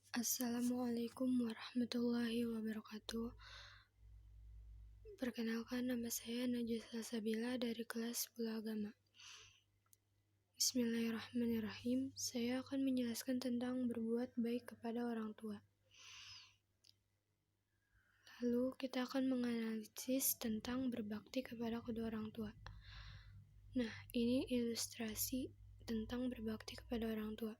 Assalamualaikum warahmatullahi wabarakatuh. Perkenalkan, nama saya Najwa Salsabila dari kelas 10 Agama. Bismillahirrahmanirrahim. Saya akan menjelaskan tentang berbuat baik kepada orang tua. Lalu kita akan menganalisis tentang berbakti kepada kedua orang tua. Nah, ini ilustrasi tentang berbakti kepada orang tua.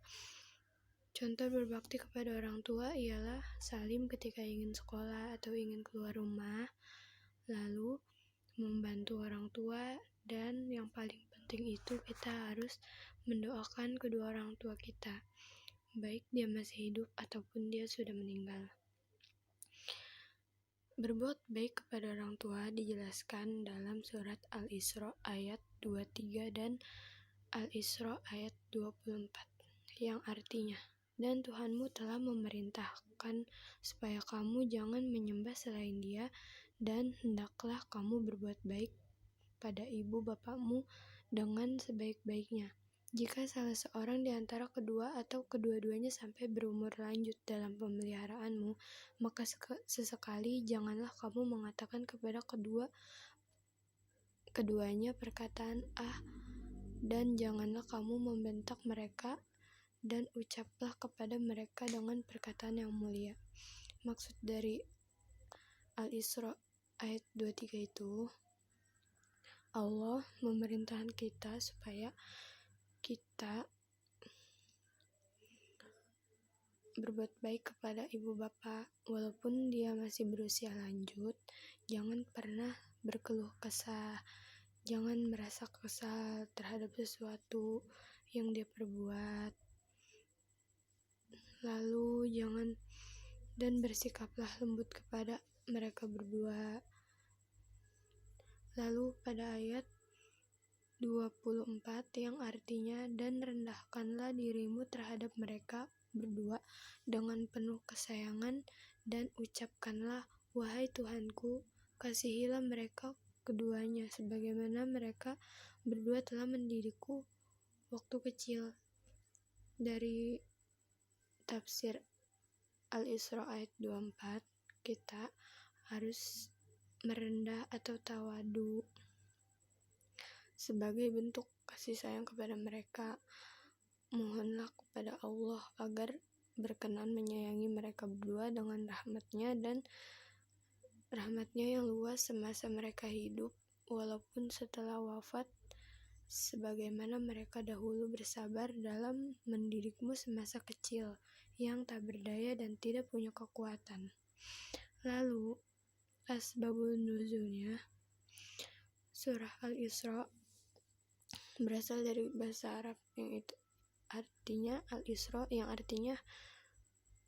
Contoh berbakti kepada orang tua ialah Salim ketika ingin sekolah atau ingin keluar rumah, lalu membantu orang tua, dan yang paling penting itu kita harus mendoakan kedua orang tua kita, baik dia masih hidup ataupun dia sudah meninggal. Berbuat baik kepada orang tua dijelaskan dalam surat Al-Isra ayat 23 dan Al-Isra ayat 24, yang artinya, dan Tuhanmu telah memerintahkan supaya kamu jangan menyembah selain Dia, dan hendaklah kamu berbuat baik pada ibu bapakmu dengan sebaik-baiknya. Jika salah seorang di antara kedua atau kedua-duanya sampai berumur lanjut dalam pemeliharaanmu, maka sesekali janganlah kamu mengatakan kepada keduanya perkataan dan janganlah kamu membentak mereka, dan ucaplah kepada mereka dengan perkataan yang mulia. Maksud dari Al-Isra ayat 23 itu, Allah memerintahkan kita supaya kita berbuat baik kepada ibu bapak walaupun dia masih berusia lanjut. Jangan pernah berkeluh kesah, jangan merasa kesal terhadap sesuatu yang dia perbuat. Lalu dan bersikaplah lembut kepada mereka berdua. Lalu pada ayat 24 yang artinya, dan rendahkanlah dirimu terhadap mereka berdua dengan penuh kesayangan, dan ucapkanlah, wahai Tuhanku, kasihilah mereka keduanya sebagaimana mereka berdua telah mendidikku waktu kecil. Dari tafsir Al-Isra ayat 24, kita harus merendah atau tawadu sebagai bentuk kasih sayang kepada mereka. Mohonlah kepada Allah agar berkenan menyayangi mereka berdua dengan rahmatnya dan rahmatnya yang luas semasa mereka hidup, walaupun setelah wafat, sebagaimana mereka dahulu bersabar dalam mendidikmu semasa kecil, yang tak berdaya dan tidak punya kekuatan. Lalu, asbabun nuzulnya, surah Al-Isra berasal dari bahasa Arab yang itu artinya Al-Isra, yang artinya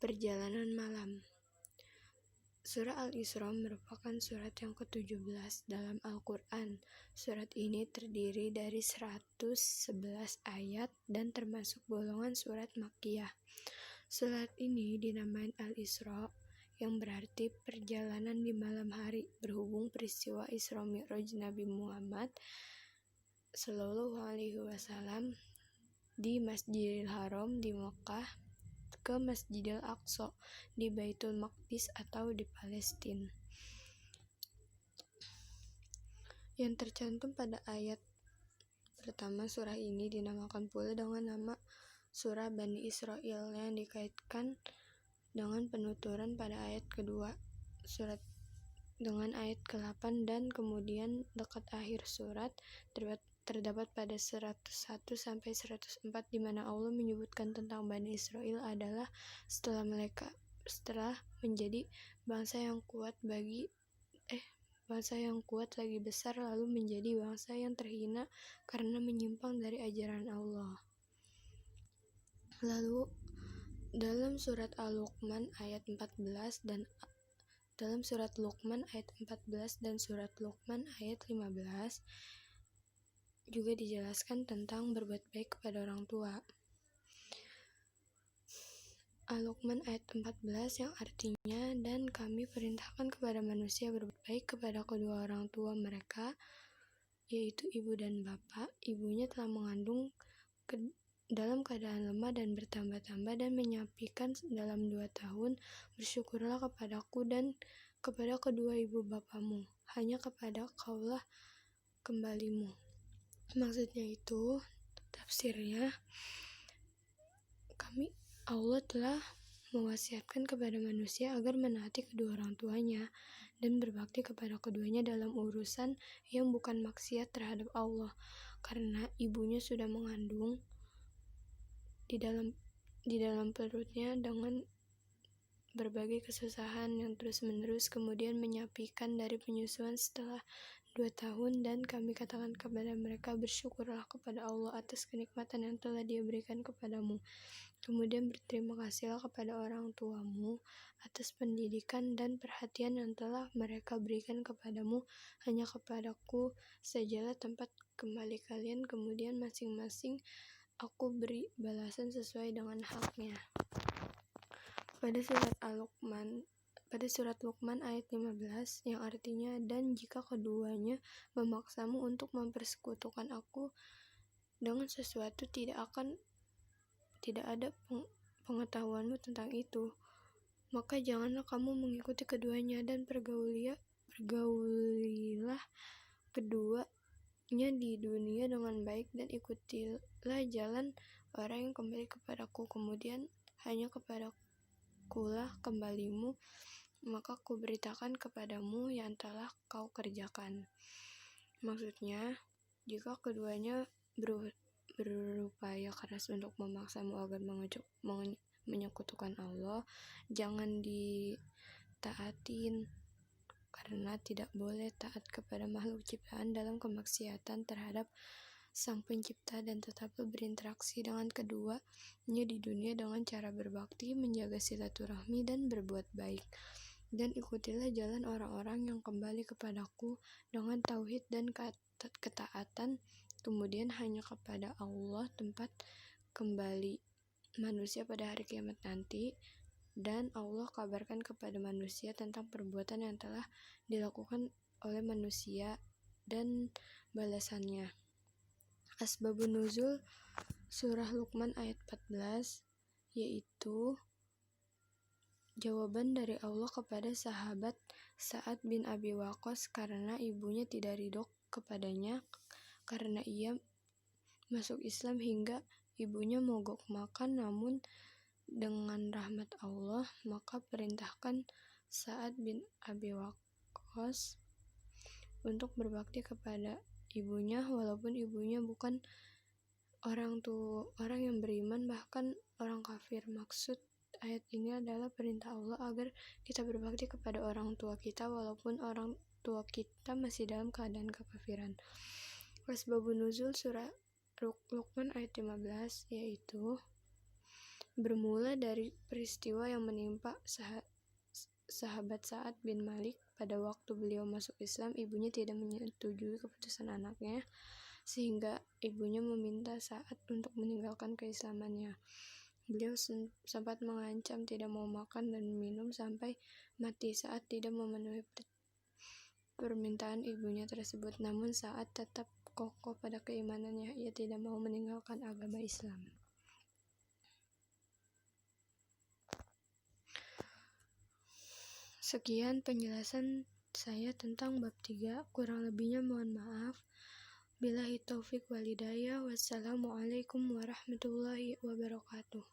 perjalanan malam. Surah Al-Isra merupakan surat yang ke-17 dalam Al-Quran. Surat ini terdiri dari 111 ayat dan termasuk golongan surat Makkiyah. Surat ini dinamakan Al-Isra, yang berarti perjalanan di malam hari, berhubung peristiwa Isra Mi'raj Nabi Muhammad Shallallahu Alaihi Wasallam di Masjidil Haram di Mekah ke Masjidil Aqsa di Baitul Maqdis atau di Palestina. Yang tercantum pada ayat pertama surah ini dinamakan pula dengan nama surah Bani Israil, yang dikaitkan dengan penuturan pada ayat kedua surat dengan ayat ke-8, dan kemudian dekat akhir surat terdapat pada 101 sampai 104 di mana Allah menyebutkan tentang Bani Israil adalah setelah menjadi bangsa yang kuat lagi besar, lalu menjadi bangsa yang terhina karena menyimpang dari ajaran Allah. Lalu dalam surat Al-Luqman ayat 14 dan dalam surat Luqman ayat 14 dan surat Luqman ayat 15 juga dijelaskan tentang berbuat baik kepada orang tua. Al-Luqman ayat 14 yang artinya, dan kami perintahkan kepada manusia berbuat baik kepada kedua orang tua mereka, yaitu ibu dan bapak. Ibunya telah mengandung dalam keadaan lemah dan bertambah-tambah dan menyapikan dalam 2 tahun, bersyukurlah kepadaku dan kepada kedua ibu bapamu, hanya kepada kaulah kembalimu. Maksudnya itu, tafsirnya, Allah telah mewasiatkan kepada manusia agar menaati kedua orang tuanya dan berbakti kepada keduanya dalam urusan yang bukan maksiat terhadap Allah, karena ibunya sudah mengandung di dalam perutnya dengan berbagai kesusahan yang terus-menerus, kemudian menyapikan dari penyusuan setelah 2 tahun, dan kami katakan kepada mereka, bersyukurlah kepada Allah atas kenikmatan yang telah Dia berikan kepadamu. Kemudian berterima kasihlah kepada orang tuamu atas pendidikan dan perhatian yang telah mereka berikan kepadamu. Hanya kepadaku sajalah tempat kembali kalian, kemudian masing-masing aku beri balasan sesuai dengan haknya. Pada surat Luqman ayat 15 yang artinya, dan jika keduanya memaksamu untuk mempersekutukan aku dengan sesuatu, tidak ada pengetahuanmu tentang itu, maka janganlah kamu mengikuti keduanya, dan pergaulilah keduanya di dunia dengan baik, dan ikutilah jalan orang yang kembali kepadaku, kemudian hanya kepadakulah kembalimu, maka kuberitakan kepadamu yang telah kau kerjakan. Maksudnya, jika keduanya berupaya keras untuk memaksamu agar menyekutukan Allah, jangan ditaatin, karena tidak boleh taat kepada makhluk ciptaan dalam kemaksiatan terhadap Sang Pencipta, dan tetaplah berinteraksi dengan keduanya di dunia dengan cara berbakti, menjaga silaturahmi, dan berbuat baik. Dan ikutilah jalan orang-orang yang kembali kepadaku dengan tauhid dan ketaatan. Kemudian hanya kepada Allah tempat kembali manusia pada hari kiamat nanti, dan Allah kabarkan kepada manusia tentang perbuatan yang telah dilakukan oleh manusia dan balasannya. Asbabun nuzul surah Luqman ayat 14, yaitu jawaban dari Allah kepada sahabat Sa'ad bin Abi Waqqas karena ibunya tidak ridho kepadanya karena ia masuk Islam hingga ibunya mogok makan, namun dengan rahmat Allah maka perintahkan Sa'ad bin Abi Waqqas untuk berbakti kepada ibunya walaupun ibunya bukan orang yang beriman, bahkan orang kafir. Maksud ayat ini adalah perintah Allah agar kita berbakti kepada orang tua kita walaupun orang tua kita masih dalam keadaan kekafiran. Asbabun nuzul surah Luqman ayat 15, yaitu bermula dari peristiwa yang menimpa sahabat Sa'ad bin Malik. Pada waktu beliau masuk Islam, ibunya tidak menyetujui keputusan anaknya, sehingga ibunya meminta Sa'ad untuk meninggalkan keislamannya. Beliau sempat mengancam tidak mau makan dan minum sampai mati. Sa'ad tidak memenuhi permintaan ibunya tersebut, namun Sa'ad tetap kokoh pada keimanannya. Ia tidak mau meninggalkan agama Islam. Sekian penjelasan saya tentang bab 3. Kurang lebihnya mohon maaf. Billahi taufik wal hidayah. Wassalamualaikum warahmatullahi wabarakatuh.